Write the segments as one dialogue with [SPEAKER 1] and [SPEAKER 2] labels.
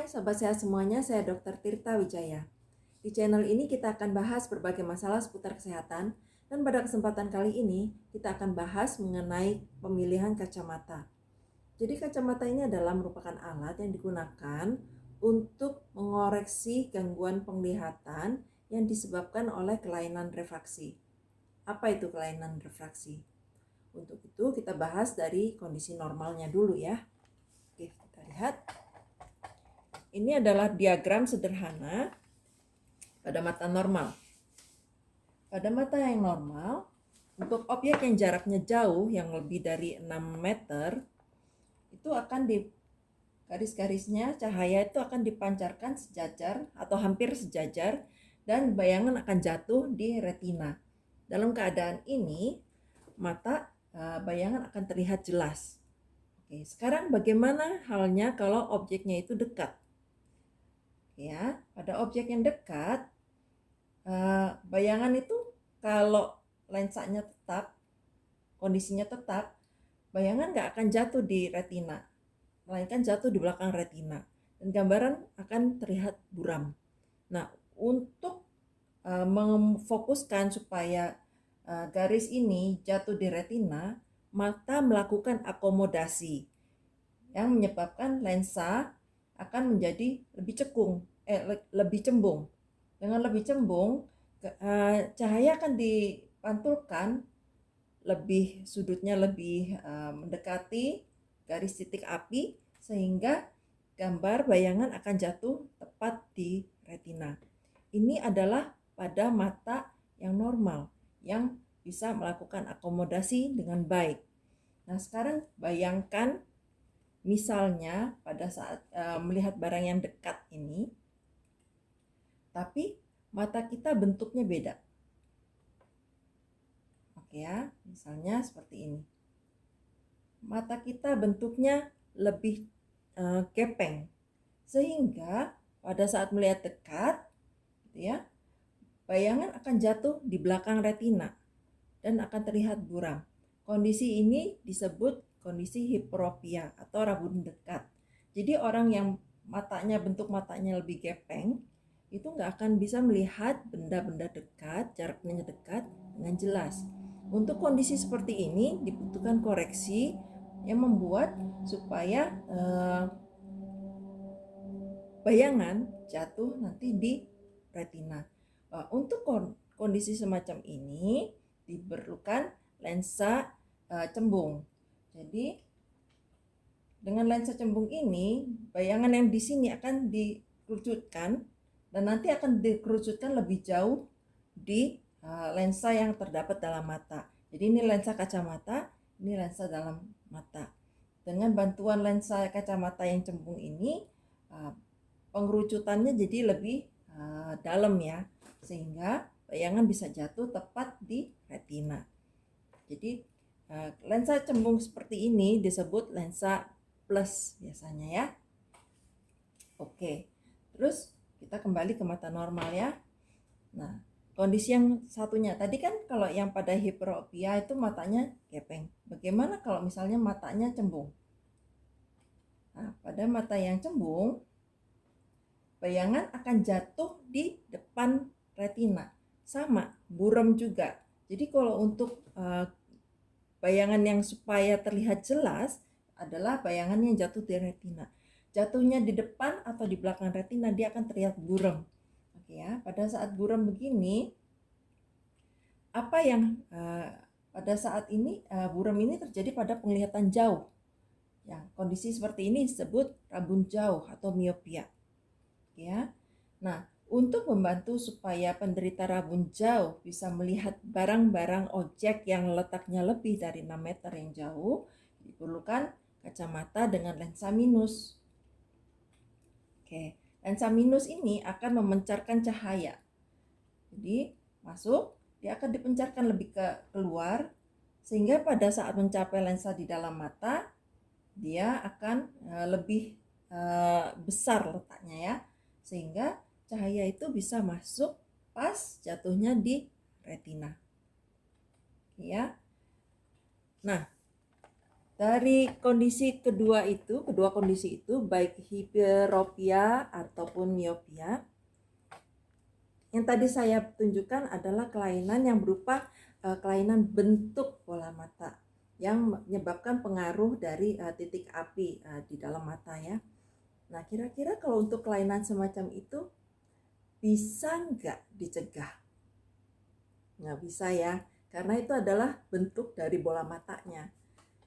[SPEAKER 1] Hai Sobat Sehat semuanya, saya Dr. Tirta Wijaya. Di channel ini kita akan bahas berbagai masalah seputar kesehatan, dan pada kesempatan kali ini kita akan bahas mengenai pemilihan kacamata. Jadi kacamata ini adalah merupakan alat yang digunakan untuk mengoreksi gangguan penglihatan yang disebabkan oleh kelainan refraksi. Apa itu kelainan refraksi? Untuk itu kita bahas dari kondisi normalnya dulu ya. Oke, kita lihat. Ini adalah diagram sederhana pada mata normal. Pada mata yang normal, untuk objek yang jaraknya jauh yang lebih dari 6 meter, itu akan di garis-garisnya cahaya itu akan dipancarkan sejajar atau hampir sejajar dan bayangan akan jatuh di retina. Dalam keadaan ini, bayangan akan terlihat jelas. Oke, sekarang bagaimana halnya kalau objeknya itu dekat? Ya, pada objek yang dekat, bayangan itu kalau lensanya tetap, kondisinya tetap, bayangan nggak akan jatuh di retina, melainkan jatuh di belakang retina, dan gambaran akan terlihat buram. Nah, untuk memfokuskan supaya garis ini jatuh di retina, mata melakukan akomodasi yang menyebabkan lensa akan menjadi lebih cembung. Dengan lebih cembung, cahaya akan dipantulkan sudutnya lebih mendekati garis titik api, sehingga gambar bayangan akan jatuh tepat di retina. Ini adalah pada mata yang normal, yang bisa melakukan akomodasi dengan baik. Nah, sekarang bayangkan misalnya pada saat melihat barang yang dekat ini, tapi mata kita bentuknya beda. Oke ya, misalnya seperti ini. Mata kita bentuknya lebih gepeng, sehingga pada saat melihat dekat, gitu ya, bayangan akan jatuh di belakang retina dan akan terlihat buram. Kondisi ini disebut kondisi hiperopia atau rabun dekat. Jadi orang yang bentuk matanya lebih gepeng itu nggak akan bisa melihat benda-benda dekat, jaraknya dekat dengan jelas. Untuk kondisi seperti ini dibutuhkan koreksi yang membuat supaya bayangan jatuh nanti di retina. Untuk kondisi semacam ini diperlukan lensa cembung. Jadi dengan lensa cembung ini, bayangan yang di sini akan dikerucutkan dan nanti akan dikerucutkan lebih jauh di lensa yang terdapat dalam mata. Jadi ini lensa kacamata, ini lensa dalam mata. Dengan bantuan lensa kacamata yang cembung ini, pengerucutannya jadi lebih dalam ya, sehingga bayangan bisa jatuh tepat di retina. Jadi lensa cembung seperti ini disebut lensa plus biasanya ya. Oke, terus kita kembali ke mata normal ya. Nah, kondisi yang satunya tadi kan kalau yang pada hiperopia itu matanya gepeng. Bagaimana kalau misalnya matanya cembung? Nah, pada mata yang cembung, bayangan akan jatuh di depan retina. Sama, buram juga. Jadi kalau untuk bayangan yang supaya terlihat jelas adalah bayangan yang jatuh di retina. Jatuhnya di depan atau di belakang retina, dia akan terlihat buram. Oke ya, pada saat buram begini, pada saat ini buram ini terjadi pada penglihatan jauh. Ya, kondisi seperti ini disebut rabun jauh atau miopia. Ya. Nah, untuk membantu supaya penderita rabun jauh bisa melihat barang-barang objek yang letaknya lebih dari 6 meter yang jauh, diperlukan kacamata dengan lensa minus. Oke, lensa minus ini akan memancarkan cahaya. Jadi, dia akan dipencarkan lebih keluar, sehingga pada saat mencapai lensa di dalam mata, dia akan lebih besar letaknya ya, sehingga cahaya itu bisa masuk pas jatuhnya di retina. Ya. Nah, Dari kedua kondisi itu baik hiperopia ataupun miopia, yang tadi saya tunjukkan adalah kelainan yang berupa kelainan bentuk bola mata yang menyebabkan pengaruh dari titik api di dalam mata ya. Nah, kira-kira kalau untuk kelainan semacam itu bisa nggak dicegah? Nggak bisa ya, karena itu adalah bentuk dari bola matanya.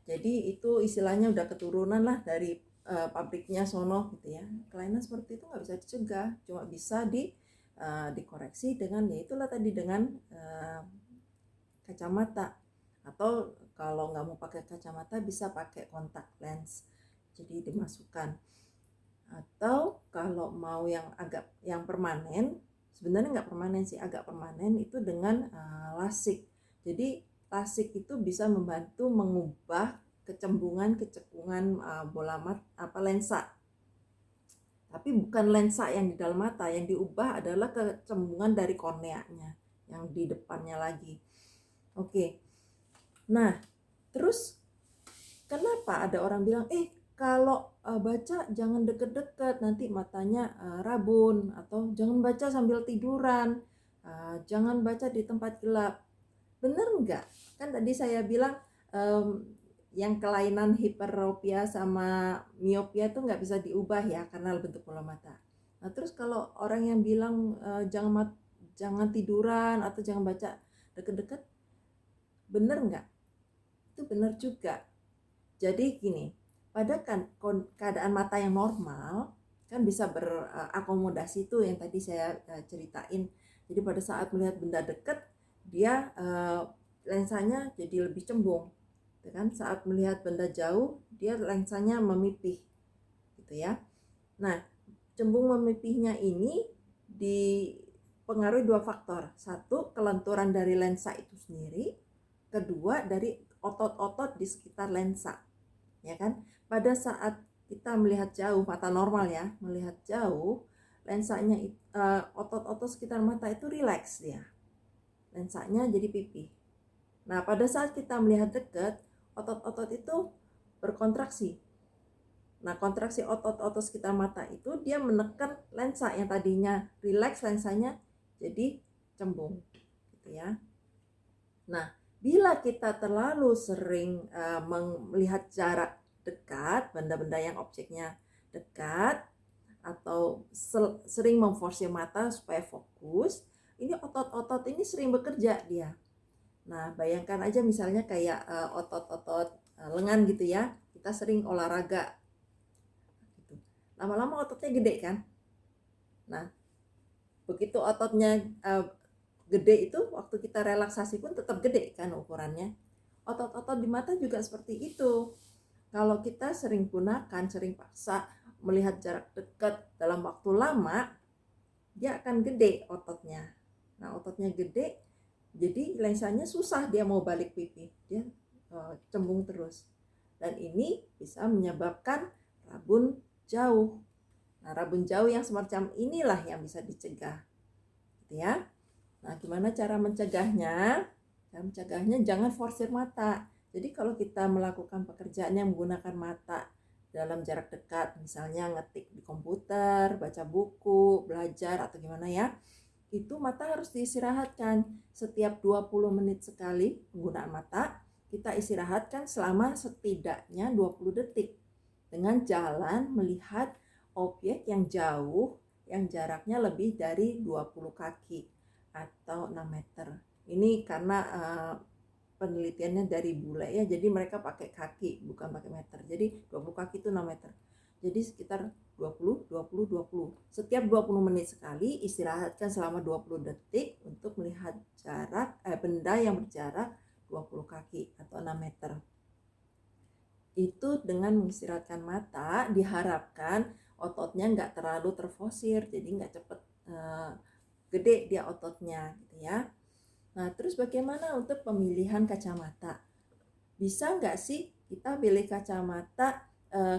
[SPEAKER 1] Jadi itu istilahnya udah keturunan lah dari pabriknya sono gitu ya. Kelainan seperti itu nggak bisa dicegah, cuma bisa dikoreksi dengan ya itulah tadi dengan kacamata, atau kalau nggak mau pakai kacamata bisa pakai kontak lens, jadi dimasukkan. Atau kalau mau yang permanen, sebenarnya nggak permanen sih, agak permanen itu dengan lasik. Jadi lasik itu bisa membantu mengubah kecembungan bola mata lensa. Tapi bukan lensa yang di dalam mata, yang diubah adalah kecembungan dari korneanya yang di depannya lagi. Oke. Nah, terus kenapa ada orang bilang kalau baca jangan deket-deket nanti matanya rabun, atau jangan baca sambil tiduran, jangan baca di tempat gelap. Bener nggak? Kan tadi saya bilang yang kelainan hiperopia sama miopia itu nggak bisa diubah ya karena bentuk bola mata. Nah terus kalau orang yang bilang jangan tiduran atau jangan baca deket-deket, bener nggak? Itu bener juga. Jadi gini, pada keadaan mata yang normal kan bisa berakomodasi tuh yang tadi saya ceritain. Jadi pada saat melihat benda dekat, dia lensanya jadi lebih cembung, gitu kan? Saat melihat benda jauh, dia lensanya memipih, gitu ya. Nah, cembung memipihnya ini dipengaruhi dua faktor. Satu, kelenturan dari lensa itu sendiri. Kedua, dari otot-otot di sekitar lensa. Ya kan? Pada saat kita melihat jauh, mata normal ya, melihat jauh, lensanya otot-otot sekitar mata itu rileks dia. Lensanya jadi pipih. Nah, pada saat kita melihat dekat, otot-otot itu berkontraksi. Nah, kontraksi otot-otot sekitar mata itu dia menekan lensa yang tadinya rileks, lensanya jadi cembung, gitu ya. Nah, bila kita terlalu sering melihat jarak dekat, benda-benda yang objeknya dekat, atau sering memforsir mata supaya fokus, ini otot-otot ini sering bekerja dia. Nah, bayangkan aja misalnya kayak otot-otot lengan gitu ya, kita sering olahraga gitu. Lama-lama ototnya gede kan. Nah, begitu ototnya gede itu, waktu kita relaksasi pun tetap gede kan ukurannya. Otot-otot di mata juga seperti itu. Kalau kita sering paksa melihat jarak dekat dalam waktu lama, dia akan gede ototnya. Nah, ototnya gede, jadi lensanya susah dia mau balik pipih, dia cembung terus. Dan ini bisa menyebabkan rabun jauh. Nah, rabun jauh yang semacam inilah yang bisa dicegah, gitu ya. Nah, gimana cara mencegahnya? Cara mencegahnya jangan forsir mata. Jadi kalau kita melakukan pekerjaan yang menggunakan mata dalam jarak dekat, misalnya ngetik di komputer, baca buku, belajar atau gimana ya, itu mata harus diistirahatkan. Setiap 20 menit sekali penggunaan mata, kita istirahatkan selama setidaknya 20 detik dengan jalan melihat objek yang jauh yang jaraknya lebih dari 20 kaki atau 6 meter. Ini karena penelitiannya dari bule ya, jadi mereka pakai kaki bukan pakai meter. Jadi 20 kaki itu 6 meter. Jadi sekitar 20, 20, 20. Setiap 20 menit sekali istirahatkan selama 20 detik untuk melihat benda yang berjarak 20 kaki atau 6 meter. Itu dengan mengistirahatkan mata diharapkan ototnya nggak terlalu terfosir, jadi nggak cepet gede dia ototnya gitu ya. Nah terus bagaimana untuk pemilihan kacamata? Bisa nggak sih kita pilih kacamata,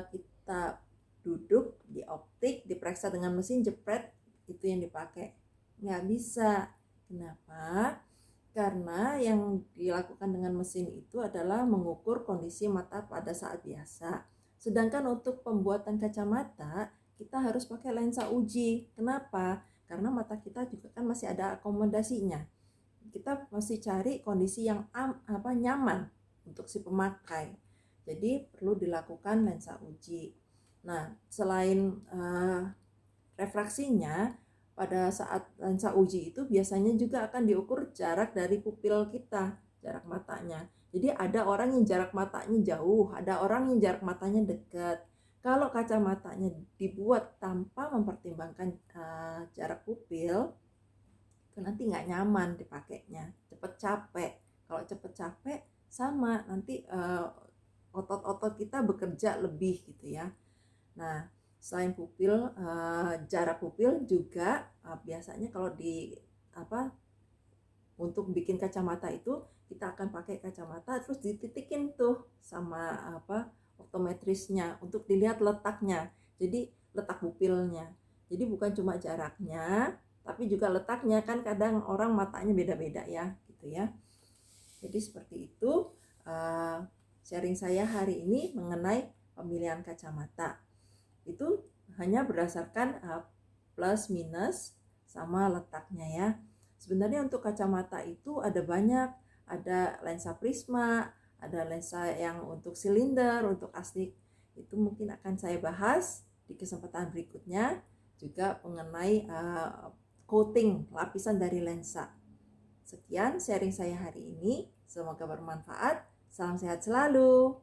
[SPEAKER 1] kita duduk di optik, diperiksa dengan mesin jepret, itu yang dipakai? Nggak bisa. Kenapa? Karena yang dilakukan dengan mesin itu adalah mengukur kondisi mata pada saat biasa. Sedangkan untuk pembuatan kacamata, kita harus pakai lensa uji. Kenapa? Karena mata kita juga kan masih ada akomodasinya. Kita mesti cari kondisi yang nyaman untuk si pemakai. Jadi perlu dilakukan lensa uji. Nah, selain refraksinya, pada saat lensa uji itu biasanya juga akan diukur jarak dari pupil kita, jarak matanya. Jadi ada orang yang jarak matanya jauh, ada orang yang jarak matanya dekat. Kalau kacamatanya dibuat tanpa mempertimbangkan jarak pupil, itu nanti nggak nyaman dipakainya, cepet capek. Kalau cepet capek sama nanti otot-otot kita bekerja lebih gitu ya. Nah, selain pupil, jarak pupil juga biasanya kalau untuk bikin kacamata itu kita akan pakai kacamata terus dititikin tuh sama optometrisnya untuk dilihat letaknya. Jadi letak pupilnya. Jadi bukan cuma jaraknya, tapi juga letaknya, kan kadang orang matanya beda-beda ya, gitu ya. Jadi seperti itu sharing saya hari ini mengenai pemilihan kacamata. Itu hanya berdasarkan plus minus sama letaknya ya. Sebenarnya untuk kacamata itu ada banyak, ada lensa prisma, ada lensa yang untuk silinder, untuk astig. Itu mungkin akan saya bahas di kesempatan berikutnya, juga mengenai coating, lapisan dari lensa. Sekian sharing saya hari ini, semoga bermanfaat. Salam sehat selalu.